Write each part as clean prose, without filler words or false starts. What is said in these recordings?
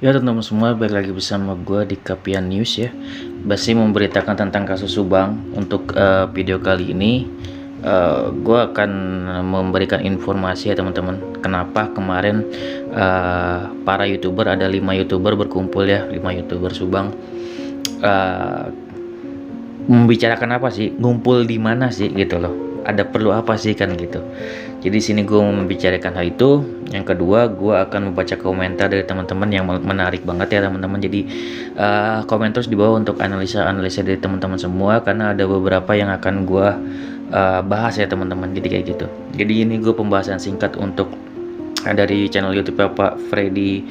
Ya teman-teman semua, balik lagi bersama gue di Kapian News ya. Masih memberitakan tentang kasus Subang. Untuk video kali ini gue akan memberikan informasi ya teman-teman. Kenapa kemarin para youtuber, ada 5 youtuber berkumpul ya, 5 youtuber Subang, membicarakan apa sih, ngumpul di mana sih gitu loh, ada perlu apa sih kan gitu. Jadi sini gue mau membicarakan hal itu. Yang kedua, gue akan membaca komentar dari teman-teman yang menarik banget ya teman-teman. Jadi komen terus di bawah untuk analisa dari teman-teman semua, karena ada beberapa yang akan gue bahas ya teman-teman. Jadi kayak gitu. Jadi ini gue pembahasan singkat untuk dari channel YouTube Pak Freddy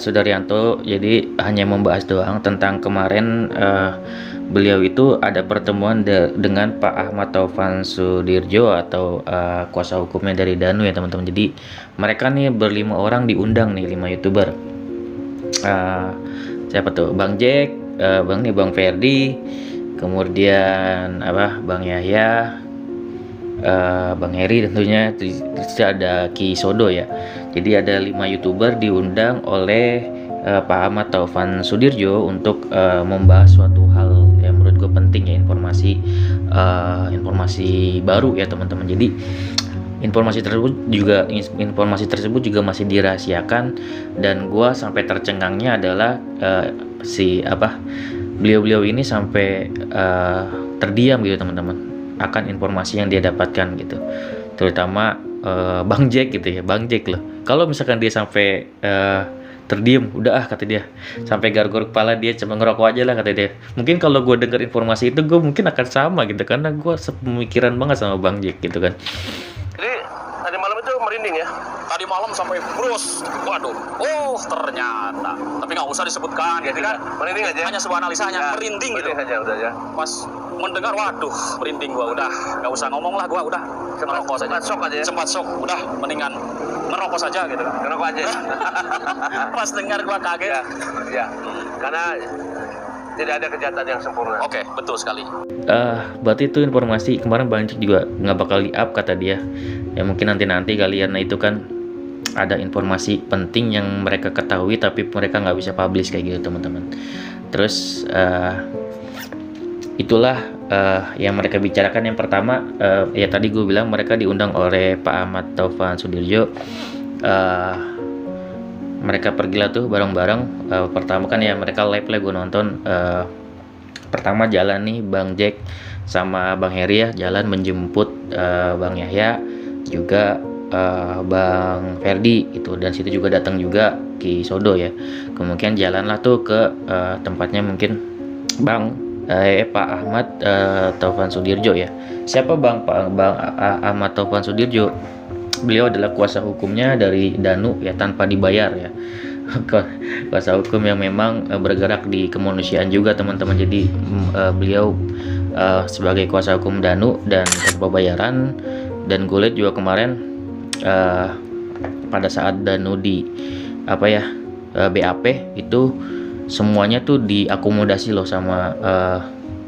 Sudaryanto. Jadi hanya membahas doang tentang kemarin beliau itu ada pertemuan dengan Pak Ahmad Taufan Sudirjo atau kuasa hukumnya dari Danu ya teman-teman. Jadi mereka nih berlima orang diundang nih, 5 youtuber. Siapa tuh? Bang Jack, Bang Ferdi, kemudian Bang Yahya, Bang Heri tentunya, terus ada Ki Sodo ya. Jadi ada 5 youtuber diundang oleh Pak Ahmad Taufan Sudirjo untuk membahas suatu hal yang menurut gue penting ya, informasi baru ya teman-teman. Jadi informasi tersebut juga masih dirahasiakan, dan gue sampai tercengangnya adalah beliau ini sampai terdiam gitu teman-teman akan informasi yang dia dapatkan gitu, terutama Bang Jack gitu ya. Bang Jack loh, kalau misalkan dia sampai terdiam, udah kata dia, sampai garuk-garuk kepala, dia cuma ngerokok aja lah kata dia. Mungkin kalau gue dengar informasi itu, gue mungkin akan sama gitu, karena gue sepemikiran banget sama Bang Jack gitu kan. Jadi tadi malam itu merinding ya? Tadi malam sampai brus, waduh, ternyata, tapi nggak usah disebutkan, Jadi kan merinding aja. hanya sebuah analisa, hanya merinding gitu. Merinding saja udah ya. Pas mendengar, waduh, merinding gua, udah, nggak usah ngomong lah, gua udah ngerokok saja. Sempat shock aja ya? Sempat shock, udah, mendingan ngerokok saja gitu. Ngerokok aja. Pas dengar gua kaget. Ya. Karena tidak ada kejahatan yang sempurna. Oke, betul sekali. Berarti itu informasi kemarin Bang Jack juga nggak bakal di-up kata dia. Ya mungkin nanti kalian, nah itu kan ada informasi penting yang mereka ketahui tapi mereka nggak bisa publish kayak gitu teman-teman. Terus itulah yang mereka bicarakan. Yang pertama ya tadi gue bilang mereka diundang oleh Pak Ahmad Taufan Sudirjo. Mereka pergilah tuh bareng-bareng. Pertama kan ya mereka live lah, gue nonton. Pertama jalan nih Bang Jack sama Bang Heri ya, jalan menjemput Bang Yahya, juga Bang Ferdi itu, dan situ juga datang juga Ki Sodo ya. Kemudian jalanlah tuh ke tempatnya mungkin Pak Ahmad Taufan Sudirjo ya. Siapa Bang Ahmad Taufan Sudirjo? Beliau adalah kuasa hukumnya dari Danu ya, tanpa dibayar ya. Kuasa hukum yang memang bergerak di kemanusiaan juga teman-teman. Jadi beliau sebagai kuasa hukum Danu dan tanpa bayaran. Dan gue lihat juga kemarin pada saat Danu di BAP itu semuanya tuh diakomodasi loh sama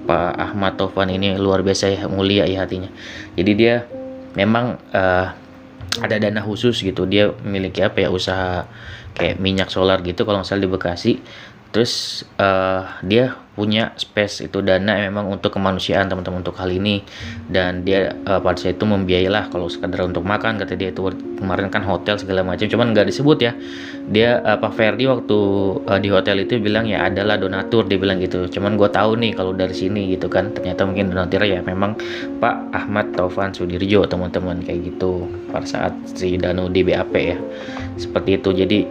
Pak Ahmad Taufan ini. Luar biasa ya, mulia ya hatinya. Jadi dia memang ada dana khusus gitu. Dia memiliki usaha kayak minyak solar gitu kalau misalnya di Bekasi. Terus dia punya space itu dana memang untuk kemanusiaan teman-teman, untuk hal ini. Dan dia pada saat itu membiayalah kalau sekadar untuk makan, kata dia itu kemarin kan hotel segala macam, cuman nggak disebut ya. Dia Pak Ferdi waktu di hotel itu bilang ya adalah donatur, dia bilang gitu. Cuman gue tahu nih kalau dari sini gitu kan, ternyata mungkin donatur ya memang Pak Ahmad Taufan Sudirjo teman-teman, kayak gitu pada saat si Danu di BAP ya, seperti itu. Jadi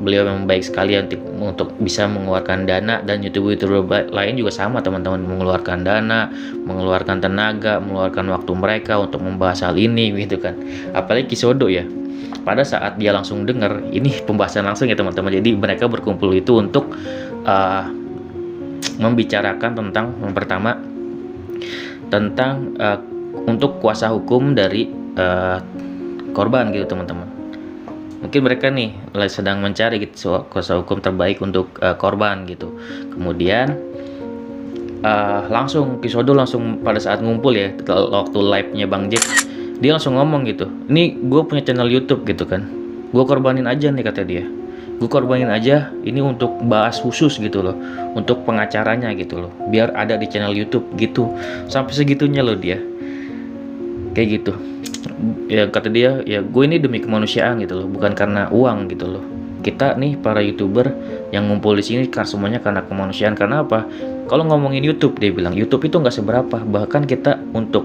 beliau memang baik sekali untuk bisa mengeluarkan dana, dan youtuber lain juga sama teman-teman, mengeluarkan dana, mengeluarkan tenaga, mengeluarkan waktu mereka untuk membahas hal ini gitu kan. Apalagi Ki Sodo ya, pada saat dia langsung dengar ini pembahasan langsung ya teman-teman. Jadi mereka berkumpul itu untuk membicarakan tentang yang pertama tentang untuk kuasa hukum dari korban gitu teman-teman. Mungkin mereka nih sedang mencari gitu kuasa hukum terbaik untuk korban gitu. Kemudian langsung Ki Sodo langsung pada saat ngumpul ya, waktu live-nya Bang Jack, dia langsung ngomong gitu, ini gue punya channel YouTube gitu kan, gue korbanin aja nih kata dia. gue korbanin aja ini untuk bahas khusus gitu loh, untuk pengacaranya gitu loh, biar ada di channel YouTube gitu. Sampai segitunya loh dia kayak gitu. Ya kata dia, ya gue ini demi kemanusiaan gitu loh, bukan karena uang gitu loh. Kita nih para YouTuber yang ngumpul di sini kan semuanya karena kemanusiaan. Karena apa? Kalau ngomongin YouTube, dia bilang YouTube itu nggak seberapa, bahkan kita untuk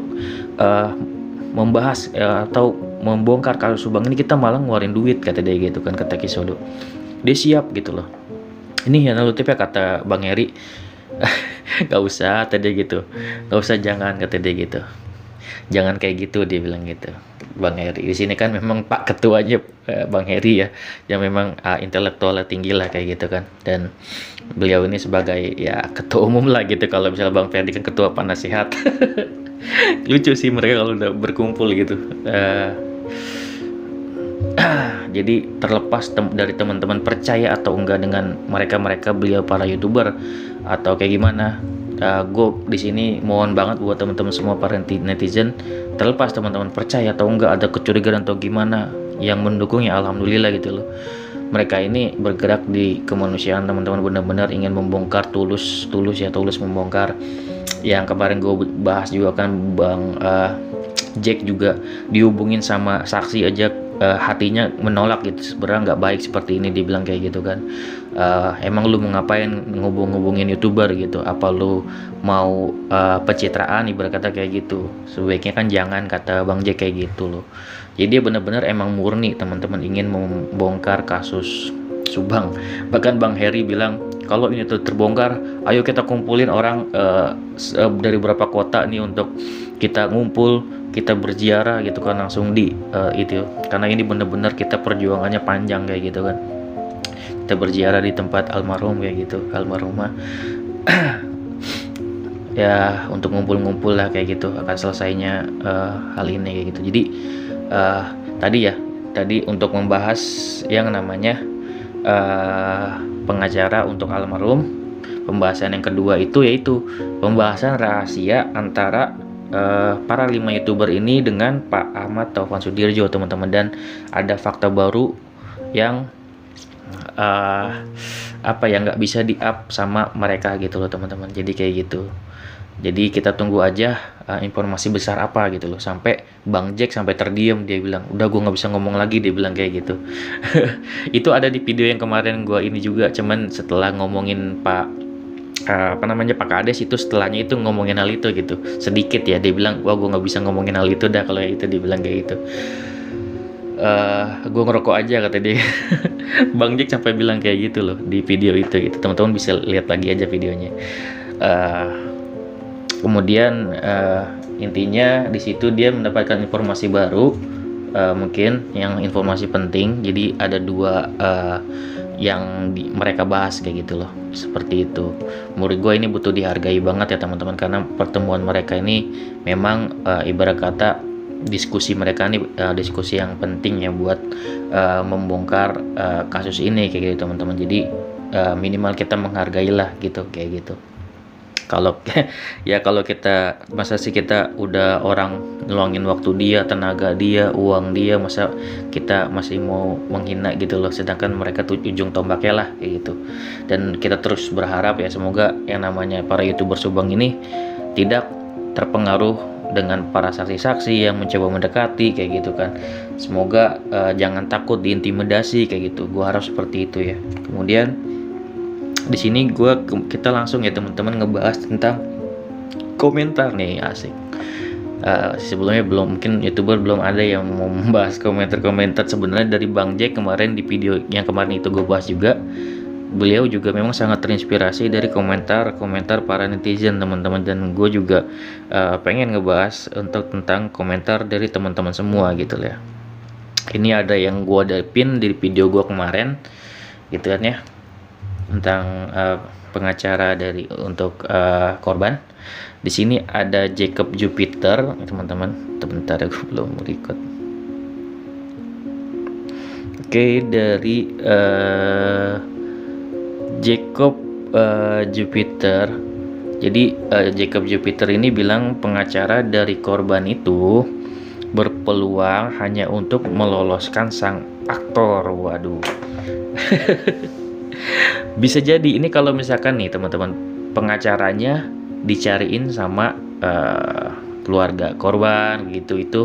membahas atau membongkar kasus Subang ini kita malah ngeluarin duit, kata dia gitu kan, kata Kisodo. Dia siap gitu loh. Ini yang lalu ya kata Bang Heri. Gak usah, kata dia gitu. Gak usah, jangan, kata dia gitu. Jangan kayak gitu, dia bilang gitu. Bang Heri di sini kan memang Pak Ketuanya Bang Heri ya, yang memang intelektualnya tinggi lah kayak gitu kan. Dan beliau ini sebagai ya ketua umum lah gitu. Kalau misalnya Bang Ferdi kan ketua penasihat. Lucu sih mereka kalau udah berkumpul gitu. Jadi terlepas dari teman-teman percaya atau enggak dengan mereka beliau para YouTuber atau kayak gimana, gue di sini mohon banget buat teman-teman semua para netizen, terlepas teman-teman percaya atau enggak, ada kecurigaan atau gimana, yang mendukung ya alhamdulillah gitu loh. Mereka ini bergerak di kemanusiaan, teman-teman benar-benar ingin membongkar tulus membongkar. Yang kemarin gue bahas juga kan Bang Jack juga dihubungin sama saksi aja, hatinya menolak gitu, sebenarnya nggak baik seperti ini, dibilang kayak gitu kan. Emang lu mau ngapain ngubungin YouTuber gitu, apa lu mau pencitraan, ibarat kata kayak gitu, sebaiknya kan jangan, kata Bang Jack kayak gitu loh. Jadi dia benar-benar emang murni teman-teman ingin membongkar kasus Subang. Bahkan Bang Heri bilang kalau ini tuh terbongkar, ayo kita kumpulin orang dari beberapa kota nih untuk kita ngumpul, kita berziarah gitu kan, langsung di itu, karena ini bener-bener kita perjuangannya panjang kayak gitu kan. Kita berziarah di tempat almarhum kayak gitu, almarhumah. Ya untuk ngumpul-ngumpul lah kayak gitu, akan selesainya hal ini kayak gitu. Jadi tadi untuk membahas yang namanya pengacara untuk almarhum. Pembahasan yang kedua itu yaitu pembahasan rahasia antara para 5 YouTuber ini dengan Pak Ahmad Taufan Sudirjo, teman-teman. Dan ada fakta baru yang nggak bisa di-up sama mereka gitu loh teman-teman. Jadi kayak gitu. Jadi kita tunggu aja informasi besar apa gitu loh. Sampai Bang Jack sampai terdiam, dia bilang udah gue nggak bisa ngomong lagi, dia bilang kayak gitu. Itu ada di video yang kemarin gue ini juga, cuman setelah ngomongin Pak Kades, itu setelahnya itu ngomongin hal itu gitu sedikit ya, dia bilang wah gue nggak bisa ngomongin hal itu dah kalau itu, dia bilang kayak gitu. Gue ngerokok aja, kata dia. Bang Jack sampai bilang kayak gitu loh di video itu gitu. Teman-teman bisa lihat lagi aja videonya. Kemudian intinya di situ dia mendapatkan informasi baru, mungkin yang informasi penting. Jadi ada 2 yang mereka bahas kayak gitu loh, seperti itu. Menurut gue ini butuh dihargai banget ya teman-teman, karena pertemuan mereka ini memang ibarat kata diskusi mereka ini diskusi yang penting ya buat membongkar kasus ini kayak gitu teman-teman. Jadi minimal kita menghargailah gitu kayak gitu. Kalau kalau kita, masa sih kita udah orang ngeluangin waktu dia, tenaga dia, uang dia, masa kita masih mau menghina gitu loh, sedangkan mereka tuh ujung tombaknya lah kayak gitu. Dan kita terus berharap ya semoga yang namanya para YouTuber Subang ini tidak terpengaruh dengan para saksi-saksi yang mencoba mendekati kayak gitu kan. Semoga jangan takut diintimidasi kayak gitu. Gua harap seperti itu ya. Kemudian di sini kita langsung ya teman-teman ngebahas tentang komentar nih, asik. Sebelumnya mungkin YouTuber belum ada yang mau membahas komentar sebenarnya dari Bang Jack kemarin di video yang kemarin itu gue bahas juga. Beliau juga memang sangat terinspirasi dari komentar para netizen teman-teman, dan gue juga pengen ngebahas tentang komentar dari teman-teman semua gitu ya. Ini ada yang gue ada pin di video gue kemarin gitu kan ya, tentang pengacara untuk korban. Di sini ada Jacob Jupiter, teman-teman. Sebentar, aku belum record. Oke, dari Jacob Jupiter. Jadi Jacob Jupiter ini bilang pengacara dari korban itu berpeluang hanya untuk meloloskan sang aktor. Waduh. Bisa jadi ini kalau misalkan nih teman-teman pengacaranya dicariin sama keluarga korban gitu, itu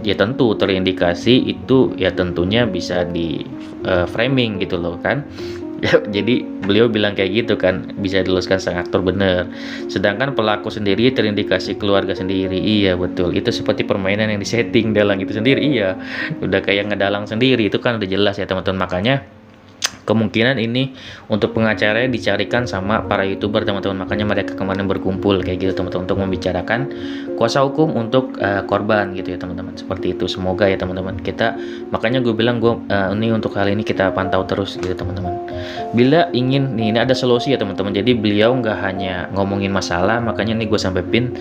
ya tentu terindikasi itu ya tentunya bisa di framing gitu loh kan. Ya, jadi beliau bilang kayak gitu kan, bisa diluluskan sang aktor bener. Sedangkan pelaku sendiri terindikasi keluarga sendiri. Iya betul, itu seperti permainan yang disetting dalang itu sendiri. Iya, udah kayak ngedalang sendiri, itu kan udah jelas ya teman-teman. Makanya kemungkinan ini untuk pengacaranya dicarikan sama para YouTuber teman-teman, makanya mereka kemarin berkumpul kayak gitu teman-teman untuk membicarakan kuasa hukum untuk korban gitu ya teman-teman, seperti itu. Semoga ya teman-teman, kita makanya gue bilang ini untuk hal ini kita pantau terus gitu teman-teman. Bila ingin nih, ini ada solusi ya teman-teman, jadi beliau nggak hanya ngomongin masalah, makanya nih gue sampai pin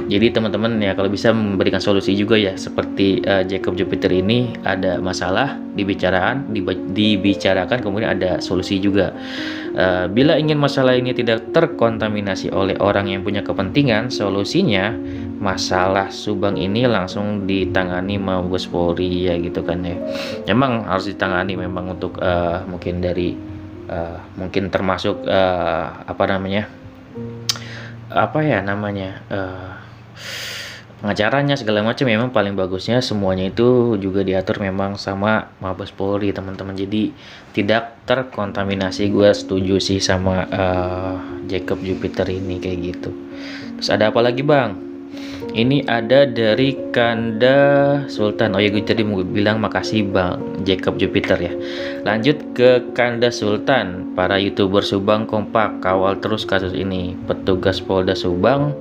jadi teman-teman ya kalau bisa memberikan solusi juga ya, seperti Jacob Jupiter ini ada masalah dibicarakan kemudian ada solusi juga. Bila ingin masalah ini tidak terkontaminasi oleh orang yang punya kepentingan, solusinya masalah Subang ini langsung ditangani Mabes Polri ya gitu kan ya. Memang harus ditangani memang untuk mungkin dari mungkin termasuk pengacaranya segala macam. Memang paling bagusnya semuanya itu juga diatur memang sama Mabes Polri teman-teman, jadi tidak terkontaminasi. Gue setuju sih sama Jacob Jupiter ini kayak gitu. Terus ada apa lagi bang? Ini ada dari Kanda Sultan. Oh ya, gue tadi mau bilang makasih bang Jacob Jupiter ya. Lanjut ke Kanda Sultan. Para YouTuber Subang kompak kawal terus kasus ini. Petugas Polda Subang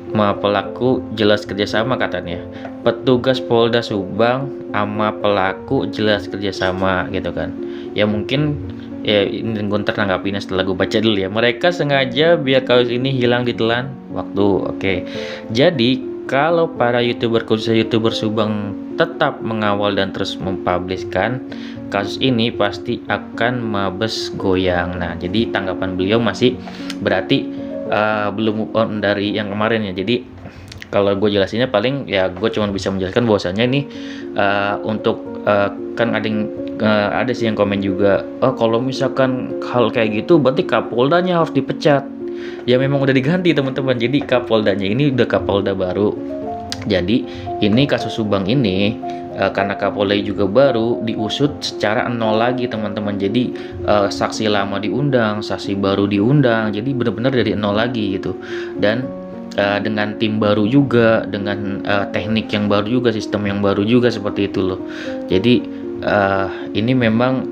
sama pelaku jelas kerjasama katanya. Petugas Polda Subang sama pelaku jelas kerjasama gitu kan. Ya mungkin ya ini gue tertanggapinnya setelah gue baca dulu ya. Mereka sengaja biar kasus ini hilang ditelan waktu. Oke. Jadi kalau para YouTuber khususnya YouTuber Subang tetap mengawal dan terus mempubliskan kasus ini, pasti akan Mabes goyang. Nah, jadi tanggapan beliau masih berarti belum move on dari yang kemarin ya. Jadi kalau gue jelasinnya paling ya gue cuma bisa menjelaskan bahwasannya ini untuk kan ada sih yang komen juga, oh kalau misalkan hal kayak gitu berarti Kapoldanya harus dipecat. Ya memang udah diganti teman-teman, jadi Kapoldanya ini udah Kapolda baru. Jadi ini kasus Subang ini karena Kapolda juga baru, diusut secara nol lagi teman-teman. Jadi saksi lama diundang, saksi baru diundang, jadi benar-benar dari nol lagi gitu. Dan dengan tim baru juga, dengan teknik yang baru juga, sistem yang baru juga, seperti itu loh. Jadi ini memang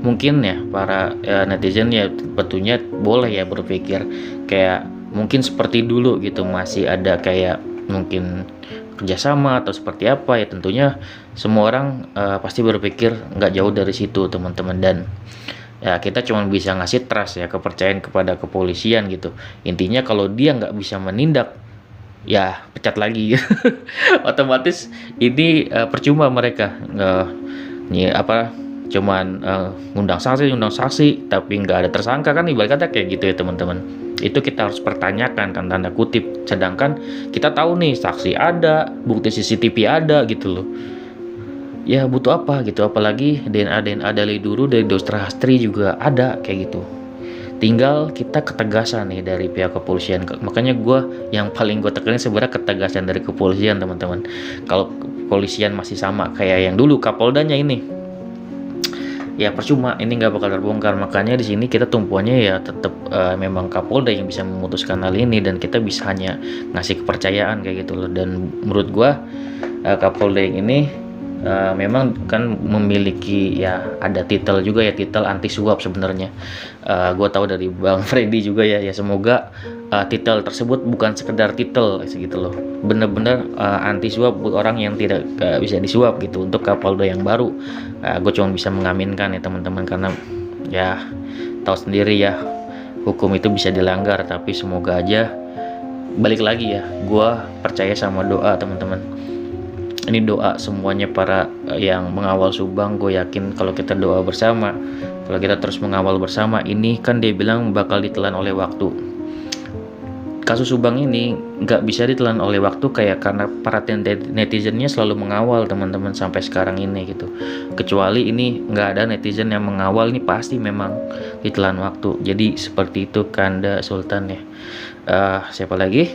mungkin ya para netizen ya betulnya boleh ya berpikir kayak mungkin seperti dulu gitu, masih ada kayak mungkin kerjasama atau seperti apa ya. Tentunya semua orang pasti berpikir nggak jauh dari situ teman-teman, dan ya kita cuma bisa ngasih trust ya, kepercayaan kepada kepolisian gitu. Intinya kalau dia nggak bisa menindak ya pecat lagi. Otomatis ini percuma mereka cuman ngundang saksi tapi nggak ada tersangka kan, ibarat kata kayak gitu ya teman-teman. Itu kita harus pertanyakan kan, tanda kutip. Sedangkan kita tahu nih saksi ada, bukti CCTV ada gitu loh. Ya butuh apa gitu, apalagi DNA dari dulu dari Dostra Hastri juga ada kayak gitu. Tinggal kita ketegasan nih dari pihak kepolisian. Makanya gue yang paling gue tekanin sebenarnya ketegasan dari kepolisian teman-teman. Kalau kepolisian masih sama kayak yang dulu Kapoldanya ini, ya percuma, ini nggak bakal terbongkar. Makanya di sini kita tumpuannya ya tetap memang Kapolda yang bisa memutuskan hal ini, dan kita bisa hanya ngasih kepercayaan kayak gitu loh. Dan menurut gua Kapolda yang ini memang kan memiliki ya ada titel juga ya, titel anti suap sebenarnya. Gua tahu dari Bang Freddy juga ya. Ya semoga titel tersebut bukan sekedar titel segitu loh, bener-bener anti suap buat orang yang tidak bisa disuap gitu untuk Kapolda yang baru. Gue cuma bisa mengaminkan ya teman-teman, karena ya tahu sendiri ya hukum itu bisa dilanggar, tapi semoga aja balik lagi ya, gue percaya sama doa teman-teman. Ini doa semuanya para yang mengawal Subang. Gue yakin kalau kita doa bersama, kalau kita terus mengawal bersama, ini kan dia bilang bakal ditelan oleh waktu. kasus Subang ini nggak bisa ditelan oleh waktu kayak karena para netizennya selalu mengawal teman-teman sampai sekarang ini gitu. Kecuali ini nggak ada netizen yang mengawal, ini pasti memang ditelan waktu. Jadi seperti itu Kanda Sultan ya. Siapa lagi?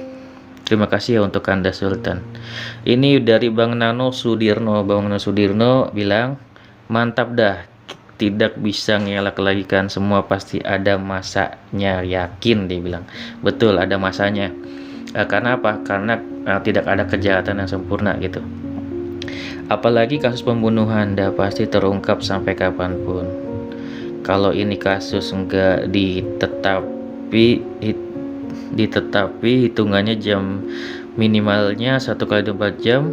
Terima kasih ya untuk Kanda Sultan. Ini dari Bang Nano Sudirno. Bang Nano Sudirno bilang, mantap dah, tidak bisa ngelak lagi kan, semua pasti ada masanya, yakin dia bilang. Betul, ada masanya. Karena apa? Karena tidak ada kejahatan yang sempurna gitu. Apalagi kasus pembunuhan dah pasti terungkap sampai kapanpun. Kalau ini kasus enggak ditetapi hitungannya jam minimalnya 1x24 jam.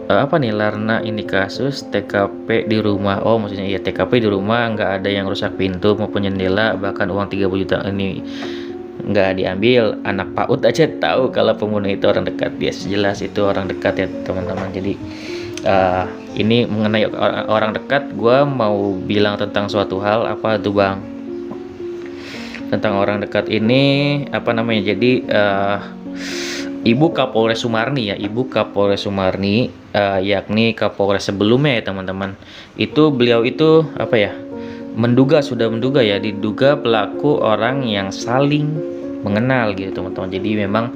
Apa nih Larna, ini kasus TKP di rumah. Oh maksudnya iya, TKP di rumah, nggak ada yang rusak pintu maupun jendela, bahkan uang 30 juta ini nggak diambil. Anak PAUD aja tahu kalau pembunuh itu orang dekat. Biasa jelas itu orang dekat ya teman-teman. Jadi ini mengenai orang dekat, gue mau bilang tentang suatu hal. Apa tuh Bang? Tentang orang dekat ini apa namanya? Jadi Ibu Kapolres Sumarni ya, Ibu Kapolres Sumarni, yakni Kapolres sebelumnya ya teman-teman. Itu beliau itu apa ya? Sudah menduga ya, diduga pelaku orang yang saling mengenal gitu teman-teman. Jadi memang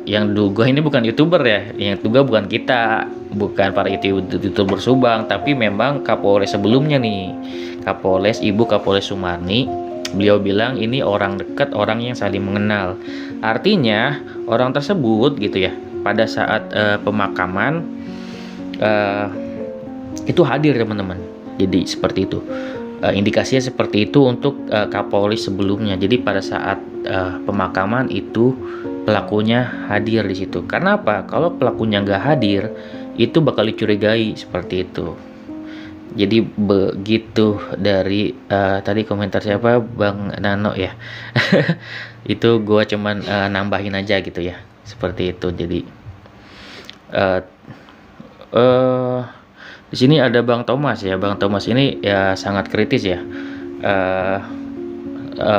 yang diduga ini bukan YouTuber ya, yang diduga bukan kita, bukan para YouTuber Subang, tapi memang Kapolres sebelumnya nih, Ibu Kapolres Sumarni. Beliau bilang ini orang dekat, orang yang saling mengenal. Artinya orang tersebut gitu ya, pada saat pemakaman itu hadir teman-teman. Jadi seperti itu. Indikasinya seperti itu untuk Kapolri sebelumnya. Jadi pada saat pemakaman itu pelakunya hadir di situ. Karena apa? Kalau pelakunya nggak hadir, itu bakal dicurigai seperti itu. Jadi begitu dari tadi komentar siapa, Bang Nano ya. Itu gua cuman nambahin aja gitu ya, seperti itu. Jadi di sini ada Bang Thomas ya. Bang Thomas ini ya sangat kritis ya.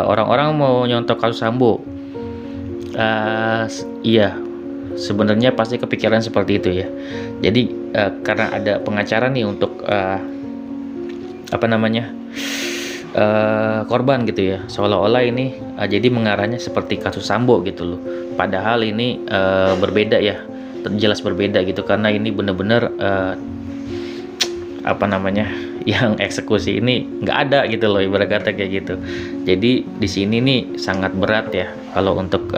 Orang-orang mau nyontok kasus Sambo. Iya, sebenarnya pasti kepikiran seperti itu ya. Jadi karena ada pengacara nih untuk korban gitu ya, seolah-olah ini jadi mengarahnya seperti kasus Sambo gitu loh. Padahal ini berbeda ya, jelas berbeda gitu, karena ini benar-benar yang eksekusi ini nggak ada gitu loh, ibarat kata kayak gitu. Jadi di sini nih sangat berat ya kalau untuk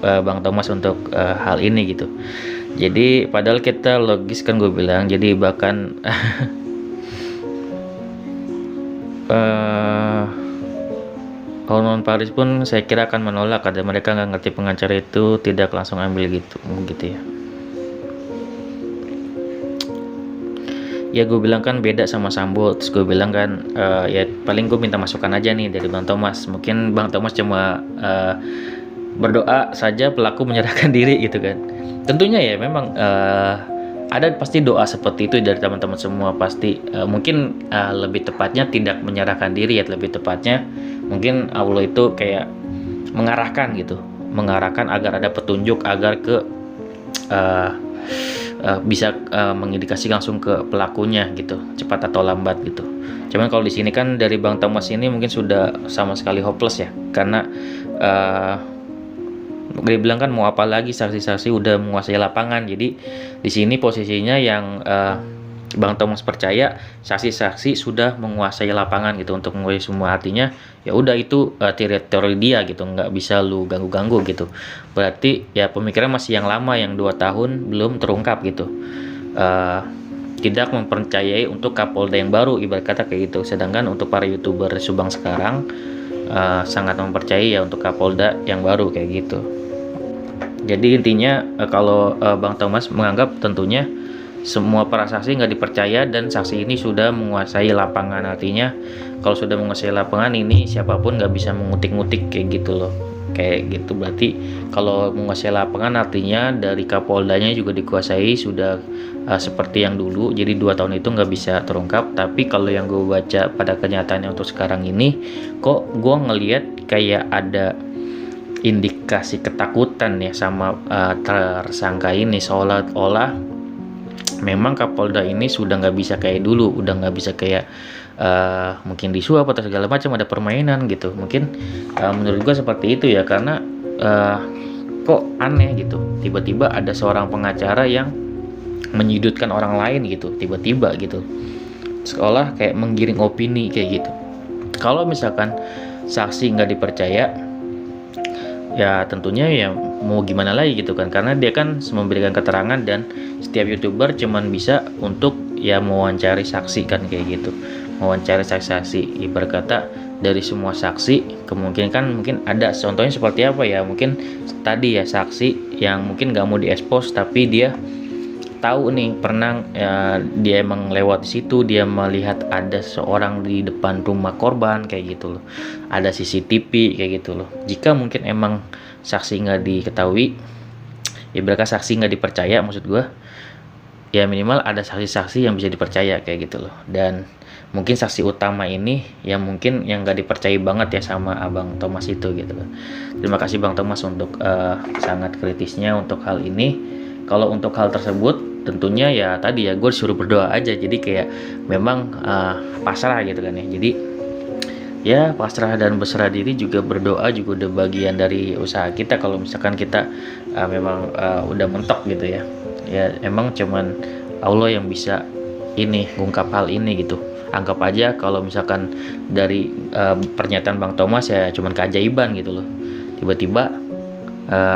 Bang Thomas untuk hal ini gitu. Jadi padahal kita logis kan gue bilang, jadi bahkan Honon Paris pun saya kira akan menolak, ada mereka nggak ngerti pengacara itu tidak langsung ambil gitu ya. Ya gue bilang kan beda sama Sambo, terus gue bilang kan ya paling gue minta masukan aja nih dari Bang Thomas. Mungkin Bang Thomas cuma berdoa saja pelaku menyerahkan diri gitu kan. Tentunya ya memang ada pasti doa seperti itu dari teman-teman semua pasti. Mungkin lebih tepatnya tidak menyerahkan diri ya, lebih tepatnya mungkin Allah itu kayak mengarahkan gitu, mengarahkan agar ada petunjuk, agar ke bisa mengindikasi langsung ke pelakunya gitu, cepat atau lambat gitu. Cuman kalau di sini kan dari Bang Thomas ini mungkin sudah sama sekali hopeless ya, karena dia bilang kan mau apa lagi, saksi-saksi udah menguasai lapangan. Jadi di sini posisinya yang Bang Thomas percaya saksi-saksi sudah menguasai lapangan gitu untuk menguasai semua, artinya ya udah itu teritori dia gitu, nggak bisa lu ganggu-ganggu gitu. Berarti ya pemikiran masih yang lama, yang 2 tahun belum terungkap gitu. Tidak mempercayai untuk Kapolda yang baru, ibarat kata kayak gitu. Sedangkan untuk para YouTuber Subang sekarang sangat mempercayai ya untuk Kapolda yang baru kayak gitu. Jadi intinya kalau Bang Thomas menganggap tentunya semua para saksi nggak dipercaya dan saksi ini sudah menguasai lapangan. Artinya kalau sudah menguasai lapangan ini siapapun nggak bisa mengutik-ngutik kayak gitu loh, kayak gitu. Berarti kalau menguasai lapangan artinya dari Kapoldanya juga dikuasai sudah seperti yang dulu. Jadi 2 tahun itu nggak bisa terungkap. Tapi kalau yang gue baca pada kenyataannya untuk sekarang ini, kok gue ngelihat kayak ada indikasi ketakutan ya sama tersangka ini, seolah-olah memang Kapolda ini sudah nggak bisa kayak dulu, udah nggak bisa kayak mungkin disuap atau segala macam, ada permainan gitu. Mungkin menurut gua seperti itu ya, karena kok aneh gitu, tiba-tiba ada seorang pengacara yang menyudutkan orang lain gitu, tiba-tiba gitu, seolah kayak menggiring opini kayak gitu. Kalau misalkan saksi nggak dipercaya, ya tentunya ya mau gimana lagi gitu kan, karena dia kan memberikan keterangan dan setiap youtuber cuman bisa untuk ya mewawancari saksi kan kayak gitu, mewawancari saksi-saksi. Ibarat kata dari semua saksi kemungkinan kan mungkin ada, contohnya seperti apa ya, mungkin tadi ya saksi yang mungkin nggak mau diekspos tapi dia tahu nih pernah dia emang lewat di situ, dia melihat ada seorang di depan rumah korban kayak gitu loh, ada CCTV kayak gitu loh. Jika mungkin emang saksi nggak diketahui, ya berarti saksi nggak dipercaya, maksud gue ya minimal ada saksi-saksi yang bisa dipercaya kayak gitu loh. Dan mungkin saksi utama ini yang mungkin yang nggak dipercaya banget ya sama Abang Thomas itu gitu. Terima kasih Bang Thomas untuk sangat kritisnya untuk hal ini. Kalau untuk hal tersebut tentunya ya tadi ya gue disuruh berdoa aja, jadi kayak memang pasrah gitu kan ya. Jadi ya pasrah dan berserah diri, juga berdoa juga udah bagian dari usaha kita. Kalau misalkan kita memang udah mentok gitu ya, ya emang cuman Allah yang bisa ini ngungkap hal ini gitu. Anggap aja kalau misalkan dari pernyataan Bang Thomas ya cuman keajaiban gitu loh, tiba-tiba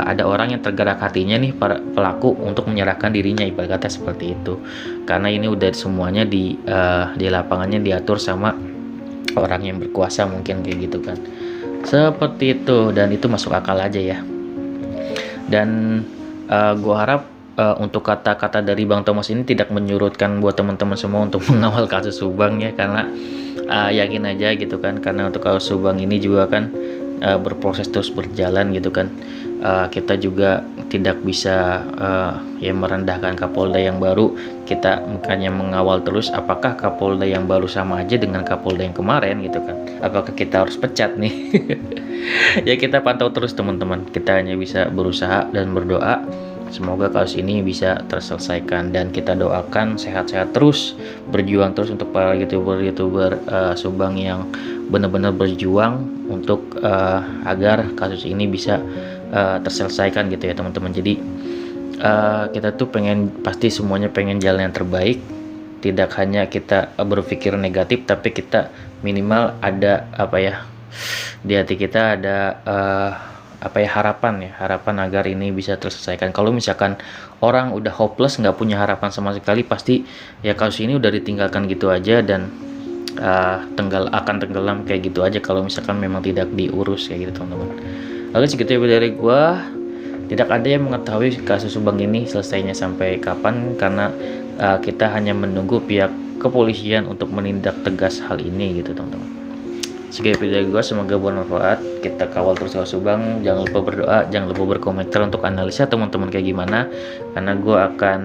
ada orang yang tergerak hatinya nih para pelaku untuk menyerahkan dirinya, ibarat kata seperti itu. Karena ini udah semuanya di lapangannya diatur sama orang yang berkuasa mungkin kayak gitu kan, seperti itu. Dan itu masuk akal aja ya. Dan gua harap untuk kata-kata dari Bang Thomas ini tidak menyurutkan buat teman-teman semua untuk mengawal kasus Subang ya, karena yakin aja gitu kan, karena untuk kasus Subang ini juga kan berproses terus berjalan gitu kan. Kita juga tidak bisa ya merendahkan Kapolda yang baru. Kita makanya mengawal terus apakah Kapolda yang baru sama aja dengan Kapolda yang kemarin gitu kan, apakah kita harus pecat nih. Ya kita pantau terus teman-teman, kita hanya bisa berusaha dan berdoa semoga kasus ini bisa terselesaikan, dan kita doakan sehat-sehat terus, berjuang terus untuk para youtuber Subang yang benar-benar berjuang untuk agar kasus ini bisa terselesaikan gitu ya teman-teman. Jadi kita tuh pasti semuanya pengen jalan yang terbaik, tidak hanya kita berpikir negatif, tapi kita minimal ada apa ya, di hati kita ada harapan agar ini bisa terselesaikan. Kalau misalkan orang udah hopeless, nggak punya harapan sama sekali, pasti ya kasus ini udah ditinggalkan gitu aja dan akan tenggelam kayak gitu aja kalau misalkan memang tidak diurus kayak gitu teman-teman. Oke, segitu ya dari gua. Tidak ada yang mengetahui kasus Subang ini selesainya sampai kapan, karena kita hanya menunggu pihak kepolisian untuk menindak tegas hal ini gitu teman-teman. Segitu video dari gua, semoga bermanfaat. Kita kawal terus kasus Subang. Jangan lupa berdoa, jangan lupa berkomentar untuk analisa teman-teman kayak gimana, karena gua akan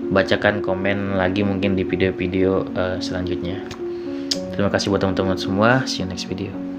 bacakan komen lagi mungkin di video-video selanjutnya. Terima kasih buat teman-teman semua. See you next video.